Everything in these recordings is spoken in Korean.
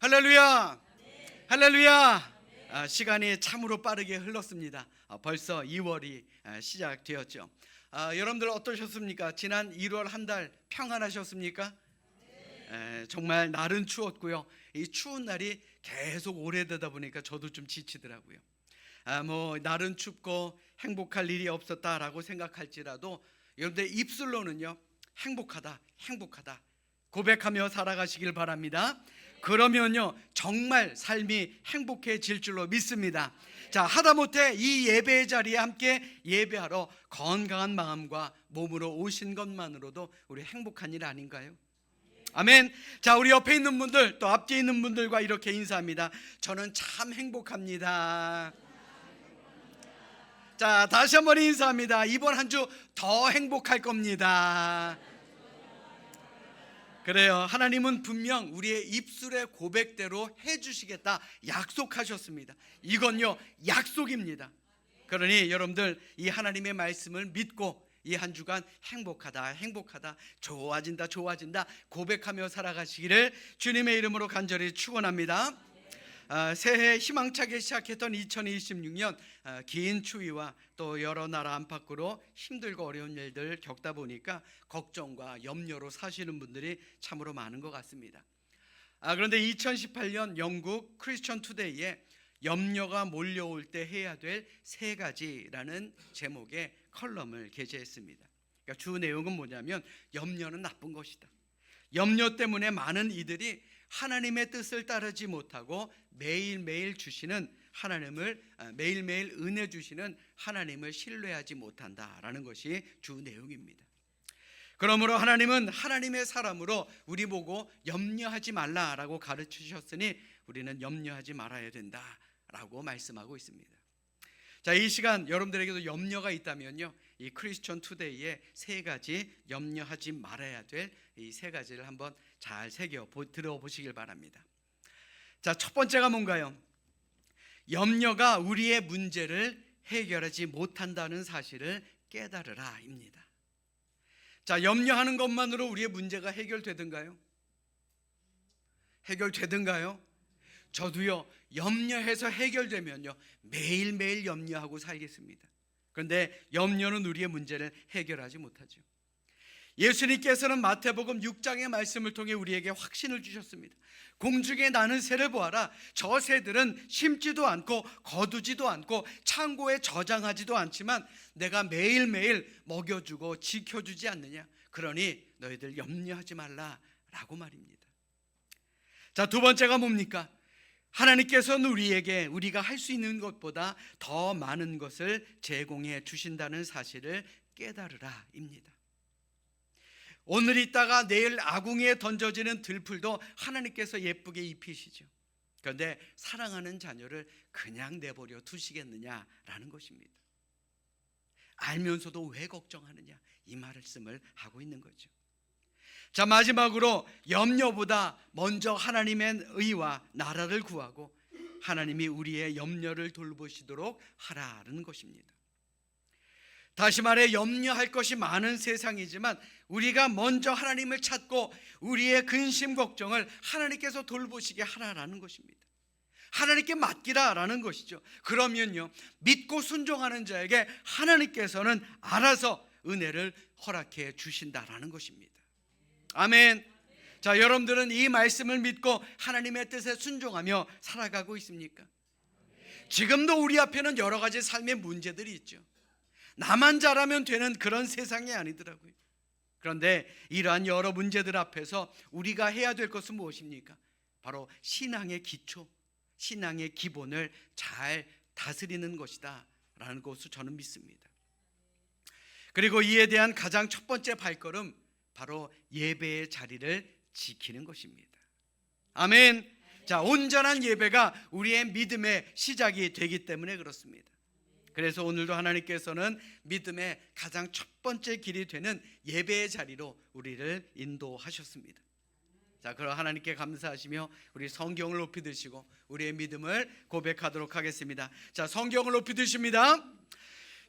할렐루야! 할렐루야! 시간이 참으로 빠르게 흘렀습니다. 벌써 2월이 시작되었죠. 여러분들 어떠셨습니까? 지난 1월 한 달 평안하셨습니까? 정말 날은 추웠고요. 이 추운 날이 계속 오래되다 보니까 저도 좀 지치더라고요. 날은 춥고 행복할 일이 없었다라고 생각할지라도 여러분들 입술로는요, 행복하다, 행복하다 고백하며 살아가시길 바랍니다. 그러면요, 정말 삶이 행복해질 줄로 믿습니다. 자, 하다못해 이 예배의 자리에 함께 예배하러 건강한 마음과 몸으로 오신 것만으로도 우리 행복한 일 아닌가요? 아멘. 자, 우리 옆에 있는 분들, 또 앞뒤에 있는 분들과 이렇게 인사합니다. 저는 참 행복합니다. 자, 다시 한번 인사합니다. 이번 한 주 더 행복할 겁니다. 그래요. 하나님은 분명 우리의 입술의 고백대로 해주시겠다 약속하셨습니다. 이건요, 약속입니다. 그러니 여러분들 이 하나님의 말씀을 믿고 이 한 주간 행복하다, 행복하다, 좋아진다, 좋아진다 고백하며 살아가시기를 주님의 이름으로 간절히 축원합니다. 새해 희망차게 시작했던 2026년 긴 추위와 또 여러 나라 안팎으로 힘들고 어려운 일들 겪다 보니까 걱정과 염려로 사시는 분들이 참으로 많은 것 같습니다. 그런데 2018년 영국 크리스천 투데이에 염려가 몰려올 때 해야 될 세 가지라는 제목의 컬럼을 게재했습니다. 그러니까 주 내용은 뭐냐면 염려는 나쁜 것이다. 염려 때문에 많은 이들이 하나님의 뜻을 따르지 못하고 매일매일 주시는 하나님을, 매일매일 은혜 주시는 하나님을 신뢰하지 못한다라는 것이 주 내용입니다. 그러므로 하나님은 하나님의 사람으로 우리 보고 염려하지 말라라고 가르치셨으니 우리는 염려하지 말아야 된다라고 말씀하고 있습니다. 자, 이 시간 여러분들에게도 염려가 있다면요, 이 크리스천 투데이의 세 가지 염려하지 말아야 될 이 세 가지를 한번 잘 새겨 들어보시길 바랍니다. 자, 첫 번째가 뭔가요? 염려가 우리의 문제를 해결하지 못한다는 사실을 깨달으라입니다. 자, 염려하는 것만으로 우리의 문제가 해결되든가요? 해결되든가요? 저도요, 염려해서 해결되면요 매일매일 염려하고 살겠습니다. 그런데 염려는 우리의 문제를 해결하지 못하죠. 예수님께서는 마태복음 6장의 말씀을 통해 우리에게 확신을 주셨습니다. 공중에 나는 새를 보아라. 저 새들은 심지도 않고 거두지도 않고 창고에 저장하지도 않지만 내가 매일매일 먹여주고 지켜주지 않느냐. 그러니 너희들 염려하지 말라라고 말입니다. 자, 두 번째가 뭡니까? 하나님께서는 우리에게 우리가 할 수 있는 것보다 더 많은 것을 제공해 주신다는 사실을 깨달으라입니다. 오늘 있다가 내일 아궁이에 던져지는 들풀도 하나님께서 예쁘게 입히시죠. 그런데 사랑하는 자녀를 그냥 내버려 두시겠느냐라는 것입니다. 알면서도 왜 걱정하느냐, 이 말씀을 하고 있는 거죠. 자, 마지막으로 염려보다 먼저 하나님의 의와 나라를 구하고 하나님이 우리의 염려를 돌보시도록 하라는 것입니다. 다시 말해 염려할 것이 많은 세상이지만 우리가 먼저 하나님을 찾고 우리의 근심 걱정을 하나님께서 돌보시게 하라라는 것입니다. 하나님께 맡기라라는 것이죠. 그러면요, 믿고 순종하는 자에게 하나님께서는 알아서 은혜를 허락해 주신다라는 것입니다. 아멘. 자, 여러분들은 이 말씀을 믿고 하나님의 뜻에 순종하며 살아가고 있습니까? 지금도 우리 앞에는 여러 가지 삶의 문제들이 있죠. 나만 잘하면 되는 그런 세상이 아니더라고요. 그런데 이러한 여러 문제들 앞에서 우리가 해야 될 것은 무엇입니까? 바로 신앙의 기초, 신앙의 기본을 잘 다스리는 것이다 라는 것을 저는 믿습니다. 그리고 이에 대한 가장 첫 번째 발걸음, 바로 예배의 자리를 지키는 것입니다. 아멘. 자, 온전한 예배가 우리의 믿음의 시작이 되기 때문에 그렇습니다. 그래서 오늘도 하나님께서는 믿음의 가장 첫 번째 길이 되는 예배의 자리로 우리를 인도하셨습니다. 자, 그럼 하나님께 감사하시며 우리 성경을 높이 드시고 우리의 믿음을 고백하도록 하겠습니다. 자, 성경을 높이 드십니다.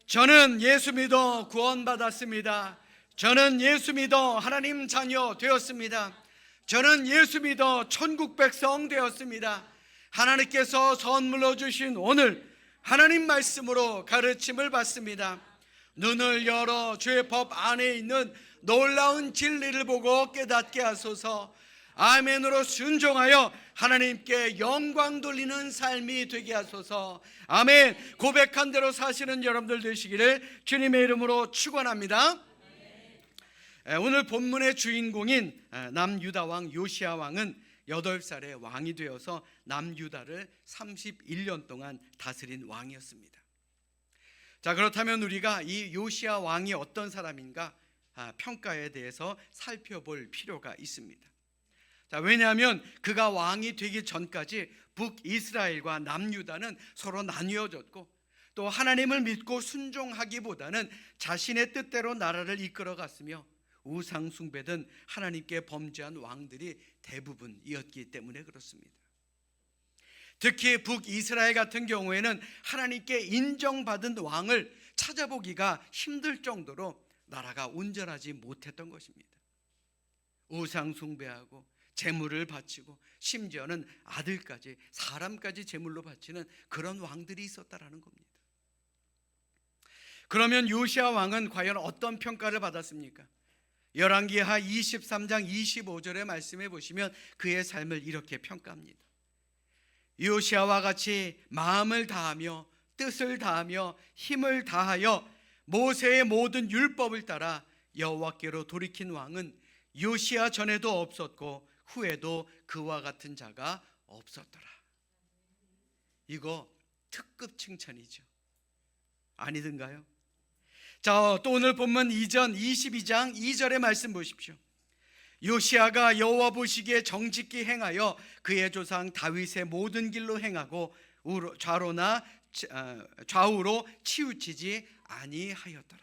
저는 예수 믿어 구원받았습니다. 저는 예수 믿어 하나님 자녀 되었습니다. 저는 예수 믿어 천국 백성 되었습니다. 하나님께서 선물로 주신 오늘 하나님 말씀으로 가르침을 받습니다. 눈을 열어 주의 법 안에 있는 놀라운 진리를 보고 깨닫게 하소서. 아멘으로 순종하여 하나님께 영광 돌리는 삶이 되게 하소서. 아멘. 고백한 대로 사시는 여러분들 되시기를 주님의 이름으로 축원합니다. 오늘 본문의 주인공인 남유다 왕 요시야 왕은 8살에 왕이 되어서 남유다를 31년 동안 다스린 왕이었습니다. 자, 그렇다면 우리가 이 요시야 왕이 어떤 사람인가 평가에 대해서 살펴볼 필요가 있습니다. 자, 왜냐하면 그가 왕이 되기 전까지 북이스라엘과 남유다는 서로 나뉘어졌고, 또 하나님을 믿고 순종하기보다는 자신의 뜻대로 나라를 이끌어갔으며 우상 숭배든 하나님께 범죄한 왕들이 대부분이었기 때문에 그렇습니다. 특히 북이스라엘 같은 경우에는 하나님께 인정받은 왕을 찾아보기가 힘들 정도로 나라가 온전하지 못했던 것입니다. 우상 숭배하고 제물을 바치고 심지어는 아들까지, 사람까지 제물로 바치는 그런 왕들이 있었다라는 겁니다. 그러면 요시야 왕은 과연 어떤 평가를 받았습니까? 열왕기하 23장 25절의 말씀에 보시면 그의 삶을 이렇게 평가합니다. 요시야와 같이 마음을 다하며 뜻을 다하며 힘을 다하여 모세의 모든 율법을 따라 여호와께로 돌이킨 왕은 요시야 전에도 없었고 후에도 그와 같은 자가 없었더라. 이거 특급 칭찬이죠. 아니든가요? 자, 또 오늘 본문 이전 22장 2절의 말씀 보십시오. 요시야가 여호와 보시기에 정직히 행하여 그의 조상 다윗의 모든 길로 행하고 좌우로 치우치지 아니하였더라.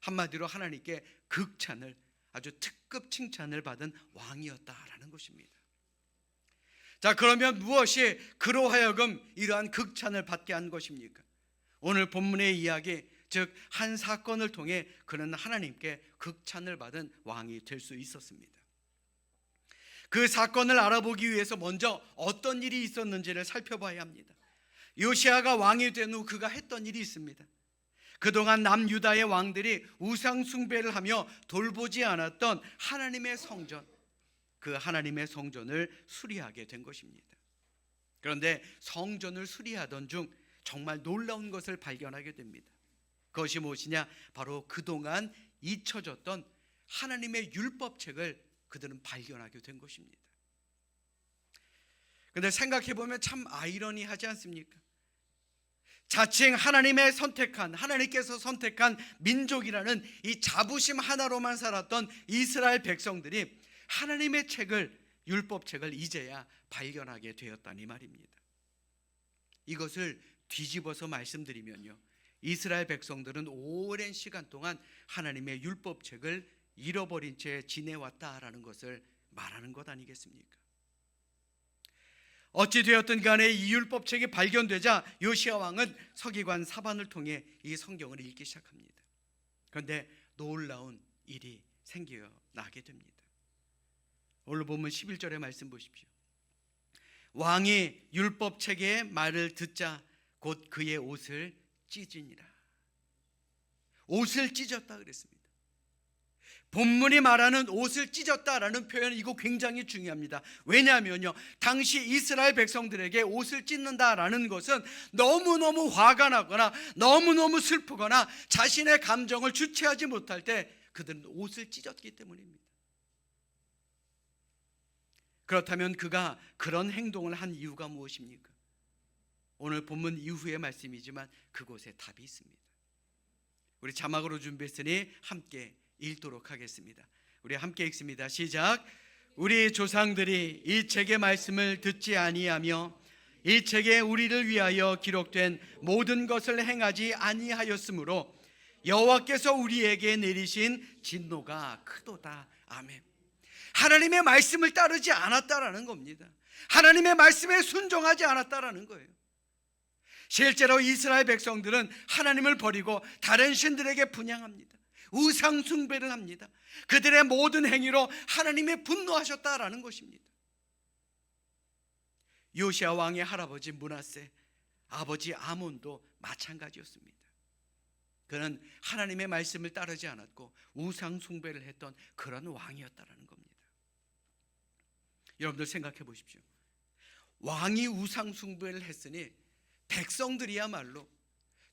한마디로 하나님께 극찬을, 아주 특급 칭찬을 받은 왕이었다라는 것입니다. 자, 그러면 무엇이 그로 하여금 이러한 극찬을 받게 한 것입니까? 오늘 본문의 이야기, 즉 한 사건을 통해 그는 하나님께 극찬을 받은 왕이 될 수 있었습니다. 그 사건을 알아보기 위해서 먼저 어떤 일이 있었는지를 살펴봐야 합니다. 요시야가 왕이 된 후 그가 했던 일이 있습니다. 그동안 남유다의 왕들이 우상 숭배를 하며 돌보지 않았던 하나님의 성전, 그 하나님의 성전을 수리하게 된 것입니다. 그런데 성전을 수리하던 중 정말 놀라운 것을 발견하게 됩니다. 그것이 무엇이냐? 바로 그동안 잊혀졌던 하나님의 율법책을 그들은 발견하게 된 것입니다. 그런데 생각해보면 참 아이러니하지 않습니까? 자칭 하나님께서 선택한 민족이라는 이 자부심 하나로만 살았던 이스라엘 백성들이 하나님의 책을, 율법책을 이제야 발견하게 되었다니 말입니다. 이것을 뒤집어서 말씀드리면요, 이스라엘 백성들은 오랜 시간 동안 하나님의 율법책을 잃어버린 채 지내왔다라는 것을 말하는 것 아니겠습니까? 어찌 되었든 간에 이 율법책이 발견되자 요시야 왕은 서기관 사반을 통해 이 성경을 읽기 시작합니다. 그런데 놀라운 일이 생겨나게 됩니다. 오늘 보면 11절의 말씀 보십시오. 왕이 율법책의 말을 듣자 곧 그의 옷을 찢으니라. 옷을 찢었다 그랬습니다. 본문이 말하는 옷을 찢었다라는 표현, 이거 굉장히 중요합니다. 왜냐하면요, 당시 이스라엘 백성들에게 옷을 찢는다라는 것은 너무너무 화가 나거나 너무너무 슬프거나 자신의 감정을 주체하지 못할 때 그들은 옷을 찢었기 때문입니다. 그렇다면 그가 그런 행동을 한 이유가 무엇입니까? 오늘 본문 이후의 말씀이지만 그곳에 답이 있습니다. 우리 자막으로 준비했으니 함께 읽도록 하겠습니다. 우리 함께 읽습니다. 시작. 우리 조상들이 이 책의 말씀을 듣지 아니하며 이 책에 우리를 위하여 기록된 모든 것을 행하지 아니하였으므로 여호와께서 우리에게 내리신 진노가 크도다. 아멘. 하나님의 말씀을 따르지 않았다라는 겁니다. 하나님의 말씀에 순종하지 않았다라는 거예요. 실제로 이스라엘 백성들은 하나님을 버리고 다른 신들에게 분향합니다. 우상 숭배를 합니다. 그들의 모든 행위로 하나님의 분노하셨다라는 것입니다. 요시야 왕의 할아버지 므낫세, 아버지 아몬도 마찬가지였습니다. 그는 하나님의 말씀을 따르지 않았고 우상 숭배를 했던 그런 왕이었다라는 겁니다. 여러분들 생각해 보십시오. 왕이 우상 숭배를 했으니 백성들이야말로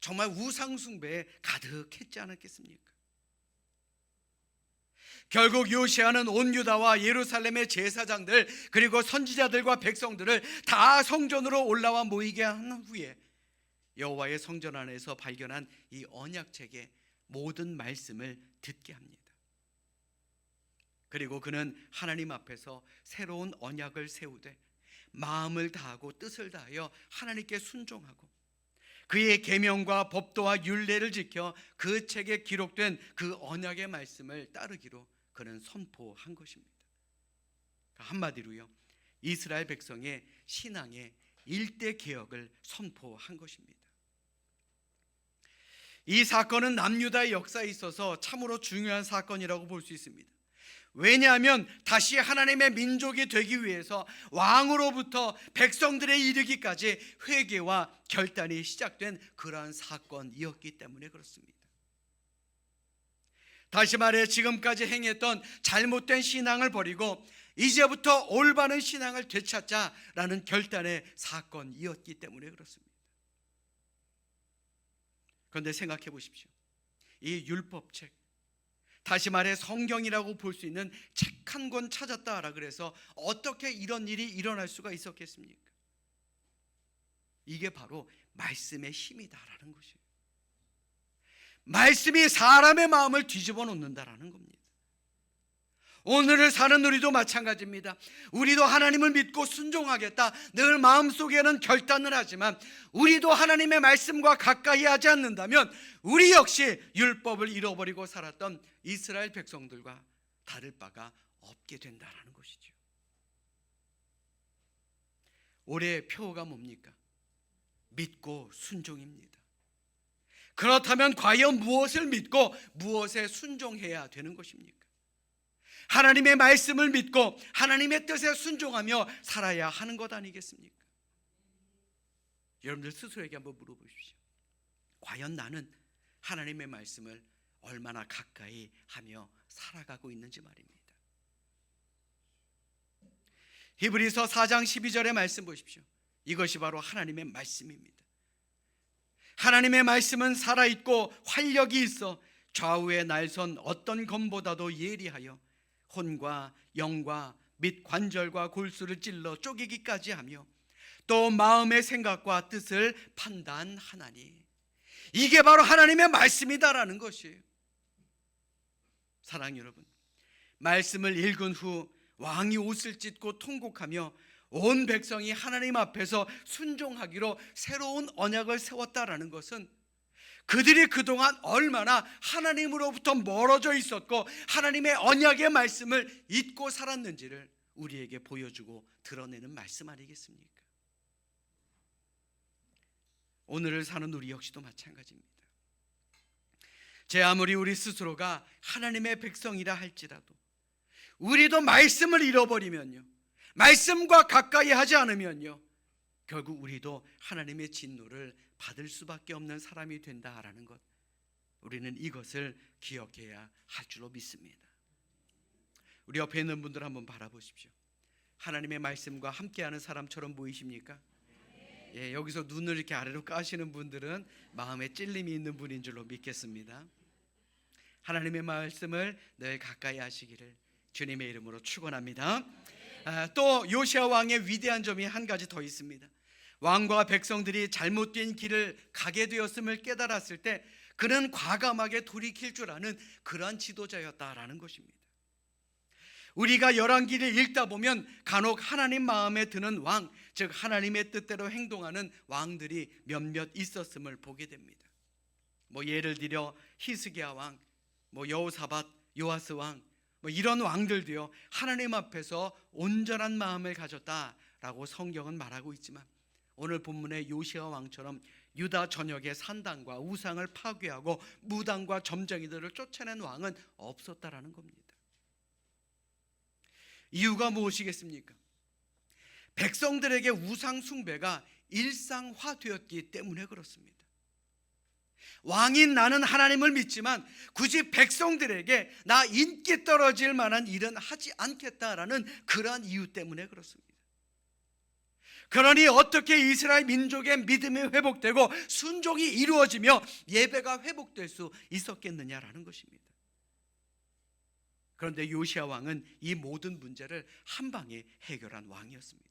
정말 우상 숭배에 가득했지 않았겠습니까? 결국 요시아는 온 유다와 예루살렘의 제사장들 그리고 선지자들과 백성들을 다 성전으로 올라와 모이게 한 후에 여호와의 성전 안에서 발견한 이 언약책의 모든 말씀을 듣게 합니다. 그리고 그는 하나님 앞에서 새로운 언약을 세우되 마음을 다하고 뜻을 다하여 하나님께 순종하고 그의 계명과 법도와 율례를 지켜 그 책에 기록된 그 언약의 말씀을 따르기로 그는 선포한 것입니다. 한마디로요, 이스라엘 백성의 신앙의 일대 개혁을 선포한 것입니다. 이 사건은 남유다의 역사에 있어서 참으로 중요한 사건이라고 볼 수 있습니다. 왜냐하면 다시 하나님의 민족이 되기 위해서 왕으로부터 백성들에 이르기까지 회개와 결단이 시작된 그러한 사건이었기 때문에 그렇습니다. 다시 말해 지금까지 행했던 잘못된 신앙을 버리고 이제부터 올바른 신앙을 되찾자라는 결단의 사건이었기 때문에 그렇습니다. 그런데 생각해 보십시오. 이 율법책, 다시 말해 성경이라고 볼 수 있는 책 한 권 찾았다라 그래서 어떻게 이런 일이 일어날 수가 있었겠습니까? 이게 바로 말씀의 힘이다라는 것이에요. 말씀이 사람의 마음을 뒤집어 놓는다라는 겁니다. 오늘을 사는 우리도 마찬가지입니다. 우리도 하나님을 믿고 순종하겠다 늘 마음속에는 결단을 하지만 우리도 하나님의 말씀과 가까이 하지 않는다면 우리 역시 율법을 잃어버리고 살았던 이스라엘 백성들과 다를 바가 없게 된다는 것이죠. 올해의 표어가 뭡니까? 믿고 순종입니다. 그렇다면 과연 무엇을 믿고 무엇에 순종해야 되는 것입니까? 하나님의 말씀을 믿고 하나님의 뜻에 순종하며 살아야 하는 것 아니겠습니까? 여러분들 스스로에게 한번 물어보십시오. 과연 나는 하나님의 말씀을 얼마나 가까이 하며 살아가고 있는지 말입니다. 히브리서 4장 12절의 말씀 보십시오. 이것이 바로 하나님의 말씀입니다. 하나님의 말씀은 살아있고 활력이 있어 좌우의 날선 어떤 검보다도 예리하여 혼과 영과 및 관절과 골수를 찔러 쪼개기까지 하며 또 마음의 생각과 뜻을 판단하나니, 이게 바로 하나님의 말씀이다라는 것이에요. 사랑하는 여러분, 말씀을 읽은 후 왕이 옷을 찢고 통곡하며 온 백성이 하나님 앞에서 순종하기로 새로운 언약을 세웠다라는 것은 그들이 그동안 얼마나 하나님으로부터 멀어져 있었고 하나님의 언약의 말씀을 잊고 살았는지를 우리에게 보여주고 드러내는 말씀 아니겠습니까? 오늘을 사는 우리 역시도 마찬가지입니다. 제 아무리 우리 스스로가 하나님의 백성이라 할지라도 우리도 말씀을 잃어버리면요, 말씀과 가까이 하지 않으면요, 결국 우리도 하나님의 진노를 받을 수밖에 없는 사람이 된다라는 것, 우리는 이것을 기억해야 할 줄로 믿습니다. 우리 옆에 있는 분들 한번 바라보십시오. 하나님의 말씀과 함께하는 사람처럼 보이십니까? 예, 여기서 눈을 이렇게 아래로 까시는 분들은 마음에 찔림이 있는 분인 줄로 믿겠습니다. 하나님의 말씀을 늘 가까이 하시기를 주님의 이름으로 축원합니다. 또 요시아 왕의 위대한 점이 한 가지 더 있습니다. 왕과 백성들이 잘못된 길을 가게 되었음을 깨달았을 때 그는 과감하게 돌이킬 줄 아는 그러한 지도자였다라는 것입니다. 우리가 열왕기를 읽다 보면 간혹 하나님 마음에 드는 왕, 즉 하나님의 뜻대로 행동하는 왕들이 몇몇 있었음을 보게 됩니다. 예를 들어 히스기야 왕, 여호사밧, 요아스 왕, 이런 왕들도요, 하나님 앞에서 온전한 마음을 가졌다라고 성경은 말하고 있지만 오늘 본문의 요시아 왕처럼 유다 전역의 산당과 우상을 파괴하고 무당과 점쟁이들을 쫓아낸 왕은 없었다라는 겁니다. 이유가 무엇이겠습니까? 백성들에게 우상 숭배가 일상화되었기 때문에 그렇습니다. 왕인 나는 하나님을 믿지만 굳이 백성들에게 나 인기 떨어질 만한 일은 하지 않겠다라는 그러한 이유 때문에 그렇습니다. 그러니 어떻게 이스라엘 민족의 믿음이 회복되고 순종이 이루어지며 예배가 회복될 수 있었겠느냐라는 것입니다. 그런데 요시야 왕은 이 모든 문제를 한 방에 해결한 왕이었습니다.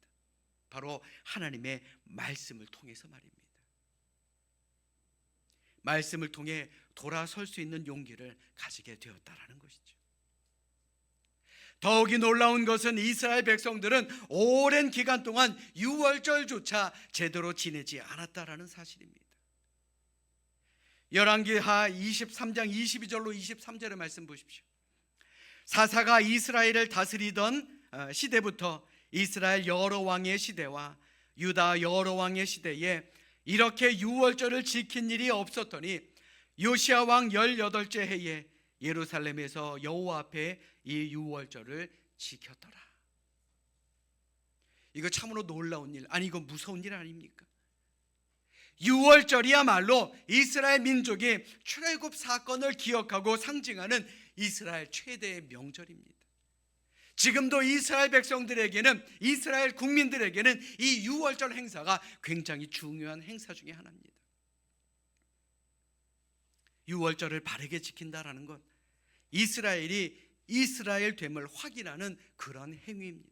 바로 하나님의 말씀을 통해서 말입니다. 말씀을 통해 돌아설 수 있는 용기를 가지게 되었다라는 것이죠. 더욱이 놀라운 것은 이스라엘 백성들은 오랜 기간 동안 유월절조차 제대로 지내지 않았다라는 사실입니다. 열왕기하 23장 22절로 23절의 말씀 보십시오. 사사가 이스라엘을 다스리던 시대부터 이스라엘 여러 왕의 시대와 유다 여러 왕의 시대에 이렇게 유월절을 지킨 일이 없었더니 요시야 왕 18째 해에 예루살렘에서 여호와 앞에 이 유월절을 지켰더라. 이거 참으로 놀라운 일, 아니 이거 무서운 일 아닙니까? 유월절이야말로 이스라엘 민족이 출애굽 사건을 기억하고 상징하는 이스라엘 최대의 명절입니다. 지금도 이스라엘 백성들에게는, 이스라엘 국민들에게는 이 유월절 행사가 굉장히 중요한 행사 중에 하나입니다. 유월절을 바르게 지킨다라는 것, 이스라엘이 이스라엘 됨을 확인하는 그런 행위입니다.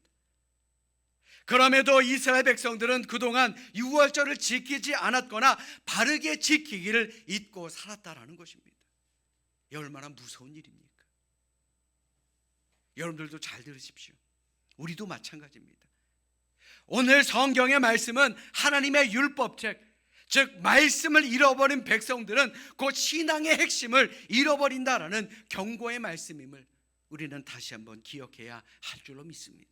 그럼에도 이스라엘 백성들은 그동안 유월절을 지키지 않았거나 바르게 지키기를 잊고 살았다라는 것입니다. 얼마나 무서운 일입니까? 여러분들도 잘 들으십시오. 우리도 마찬가지입니다. 오늘 성경의 말씀은 하나님의 율법책, 즉 말씀을 잃어버린 백성들은 곧 신앙의 핵심을 잃어버린다라는 경고의 말씀임을 우리는 다시 한번 기억해야 할 줄로 믿습니다.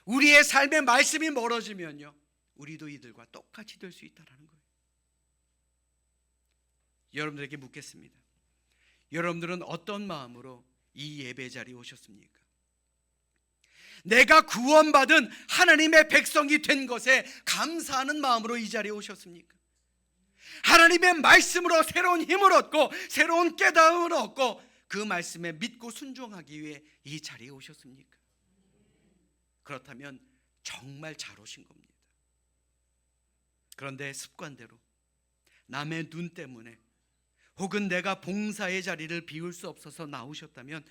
우리의 삶의 말씀이 멀어지면요, 우리도 이들과 똑같이 될 수 있다는 거예요. 여러분들에게 묻겠습니다. 여러분들은 어떤 마음으로 이 예배 자리에 오셨습니까? 내가 구원받은 하나님의 백성이 된 것에 감사하는 마음으로 이 자리에 오셨습니까? 하나님의 말씀으로 새로운 힘을 얻고 새로운 깨달음을 얻고 그 말씀에 믿고 순종하기 위해 이 자리에 오셨습니까? 그렇다면 정말 잘 오신 겁니다. 그런데 습관대로 남의 눈 때문에 혹은 내가 봉사의 자리를 비울 수 없어서 나오셨다면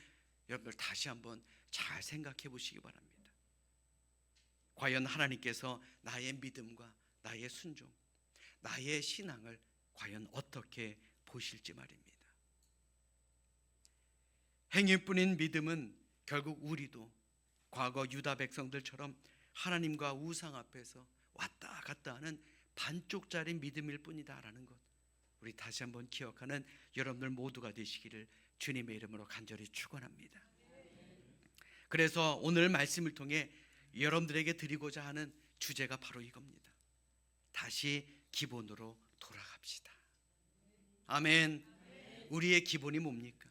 여러분들 다시 한번 잘 생각해 보시기 바랍니다. 과연 하나님께서 나의 믿음과 나의 순종, 나의 신앙을 과연 어떻게 보실지 말입니다. 행위뿐인 믿음은 결국 우리도 과거 유다 백성들처럼 하나님과 우상 앞에서 왔다 갔다 하는 반쪽짜리 믿음일 뿐이다라는 것, 우리 다시 한번 기억하는 여러분들 모두가 되시기를 주님의 이름으로 간절히 축원합니다. 그래서 오늘 말씀을 통해 여러분들에게 드리고자 하는 주제가 바로 이겁니다. 다시 기본으로 돌아갑시다. 아멘. 우리의 기본이 뭡니까?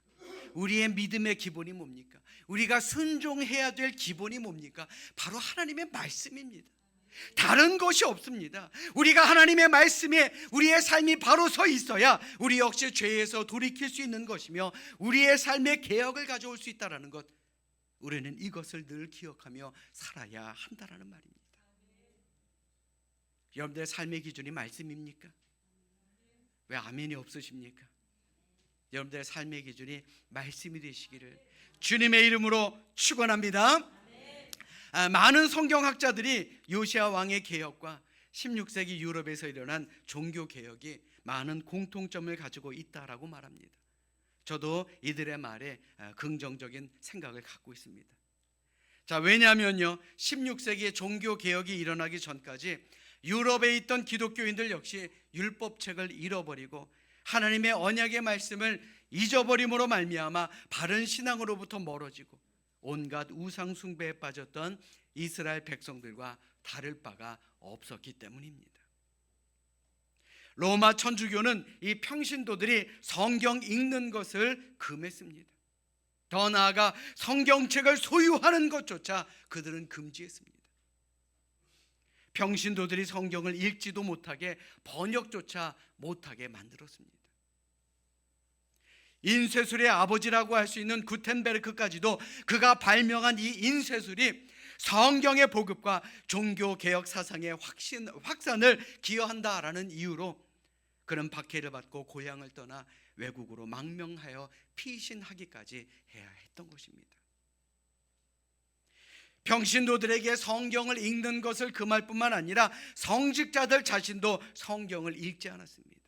우리의 믿음의 기본이 뭡니까? 우리가 순종해야 될 기본이 뭡니까? 바로 하나님의 말씀입니다. 다른 것이 없습니다. 우리가 하나님의 말씀에 우리의 삶이 바로 서 있어야 우리 역시 죄에서 돌이킬 수 있는 것이며 우리의 삶의 개혁을 가져올 수 있다는 것, 우리는 이것을 늘 기억하며 살아야 한다는 말입니다. 여러분들의 삶의 기준이 말씀입니까? 왜 아멘이 없으십니까? 여러분들의 삶의 기준이 말씀이 되시기를 주님의 이름으로 축원합니다. 많은 성경학자들이 요시야 왕의 개혁과 16세기 유럽에서 일어난 종교개혁이 많은 공통점을 가지고 있다라고 말합니다. 저도 이들의 말에 긍정적인 생각을 갖고 있습니다. 자, 왜냐하면요, 16세기의 종교개혁이 일어나기 전까지 유럽에 있던 기독교인들 역시 율법책을 잃어버리고 하나님의 언약의 말씀을 잊어버림으로 말미암아 바른 신앙으로부터 멀어지고 온갖 우상 숭배에 빠졌던 이스라엘 백성들과 다를 바가 없었기 때문입니다. 로마 천주교는 이 평신도들이 성경 읽는 것을 금했습니다. 더 나아가 성경책을 소유하는 것조차 그들은 금지했습니다. 평신도들이 성경을 읽지도 못하게 번역조차 못하게 만들었습니다. 인쇄술의 아버지라고 할 수 있는 구텐베르크까지도 그가 발명한 이 인쇄술이 성경의 보급과 종교개혁 사상의 확산을 기여한다라는 이유로 그는 박해를 받고 고향을 떠나 외국으로 망명하여 피신하기까지 해야 했던 것입니다. 평신도들에게 성경을 읽는 것을 금할 뿐만 아니라 성직자들 자신도 성경을 읽지 않았습니다.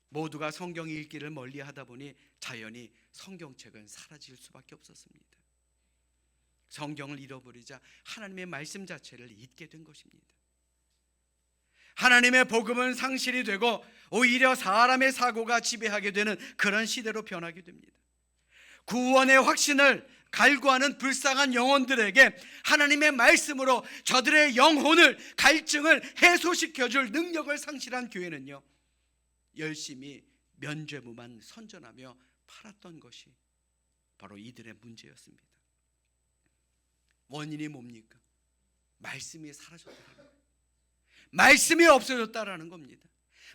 모두가 성경 읽기를 멀리하다 보니 자연히 성경책은 사라질 수밖에 없었습니다. 성경을 잃어버리자 하나님의 말씀 자체를 잊게 된 것입니다. 하나님의 복음은 상실이 되고 오히려 사람의 사고가 지배하게 되는 그런 시대로 변하게 됩니다. 구원의 확신을 갈구하는 불쌍한 영혼들에게 하나님의 말씀으로 저들의 영혼을, 갈증을 해소시켜줄 능력을 상실한 교회는요, 열심히 면죄부만 선전하며 팔았던 것이 바로 이들의 문제였습니다. 원인이 뭡니까? 말씀이 사라졌다는 거예요. 말씀이 없어졌다라는 겁니다.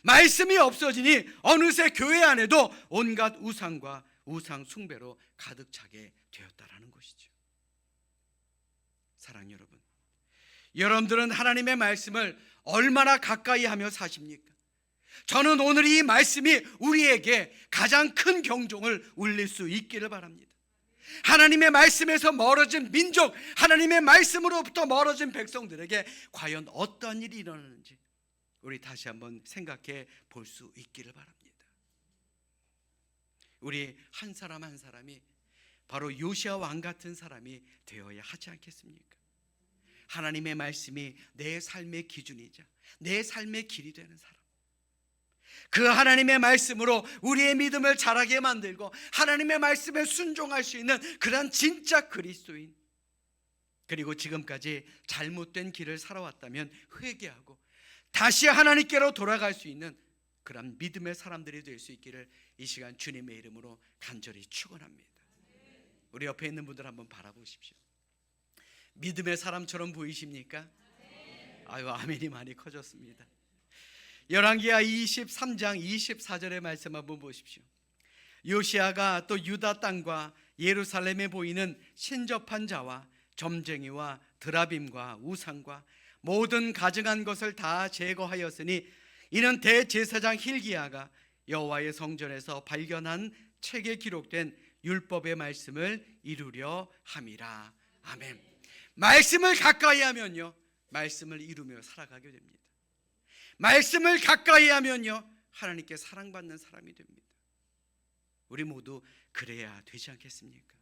말씀이 없어지니 어느새 교회 안에도 온갖 우상과 우상 숭배로 가득 차게 되었다라는 것이죠. 사랑 여러분, 여러분들은 하나님의 말씀을 얼마나 가까이 하며 사십니까? 저는 오늘 이 말씀이 우리에게 가장 큰 경종을 울릴 수 있기를 바랍니다. 하나님의 말씀에서 멀어진 민족, 하나님의 말씀으로부터 멀어진 백성들에게 과연 어떤 일이 일어나는지 우리 다시 한번 생각해 볼 수 있기를 바랍니다. 우리 한 사람 한 사람이 바로 요시야 왕 같은 사람이 되어야 하지 않겠습니까? 하나님의 말씀이 내 삶의 기준이자 내 삶의 길이 되는 사람, 그 하나님의 말씀으로 우리의 믿음을 자라게 만들고 하나님의 말씀에 순종할 수 있는 그런 진짜 그리스도인, 그리고 지금까지 잘못된 길을 살아왔다면 회개하고 다시 하나님께로 돌아갈 수 있는 그런 믿음의 사람들이 될 수 있기를 이 시간 주님의 이름으로 간절히 축원합니다. 우리 옆에 있는 분들 한번 바라보십시오. 믿음의 사람처럼 보이십니까? 아유, 아멘이 많이 커졌습니다. 열왕기하 23장 24절의 말씀 한번 보십시오. 요시야가 또 유다 땅과 예루살렘에 보이는 신접한 자와 점쟁이와 드라빔과 우상과 모든 가증한 것을 다 제거하였으니 이는 대제사장 hil기야가 여호와의 성전에서 발견한 책에 기록된 율법의 말씀을 이루려 함이라. 아멘. 말씀을 가까이 하면요, 말씀을 이루며 살아가게 됩니다. 말씀을 가까이 하면요, 하나님께 사랑받는 사람이 됩니다. 우리 모두 그래야 되지 않겠습니까?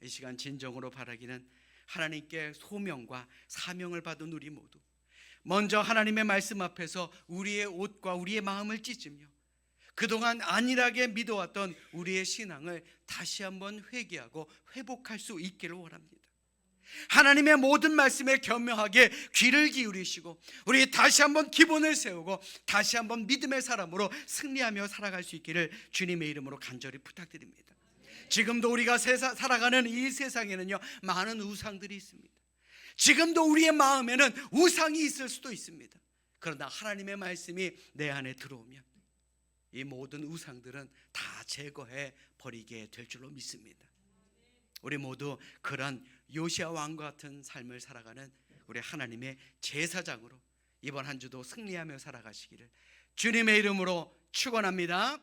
이 시간 진정으로 바라기는 하나님께 소명과 사명을 받은 우리 모두 먼저 하나님의 말씀 앞에서 우리의 옷과 우리의 마음을 찢으며 그동안 안일하게 믿어왔던 우리의 신앙을 다시 한번 회개하고 회복할 수 있기를 원합니다. 하나님의 모든 말씀에 겸허하게 귀를 기울이시고 우리 다시 한번 기본을 세우고 다시 한번 믿음의 사람으로 승리하며 살아갈 수 있기를 주님의 이름으로 간절히 부탁드립니다. 지금도 우리가 살아가는 이 세상에는요, 많은 우상들이 있습니다. 지금도 우리의 마음에는 우상이 있을 수도 있습니다. 그러나 하나님의 말씀이 내 안에 들어오면 이 모든 우상들은 다 제거해 버리게 될 줄로 믿습니다. 우리 모두 그런 요시야 왕과 같은 삶을 살아가는 우리 하나님의 제사장으로 이번 한 주도 승리하며 살아가시기를 주님의 이름으로 축원합니다.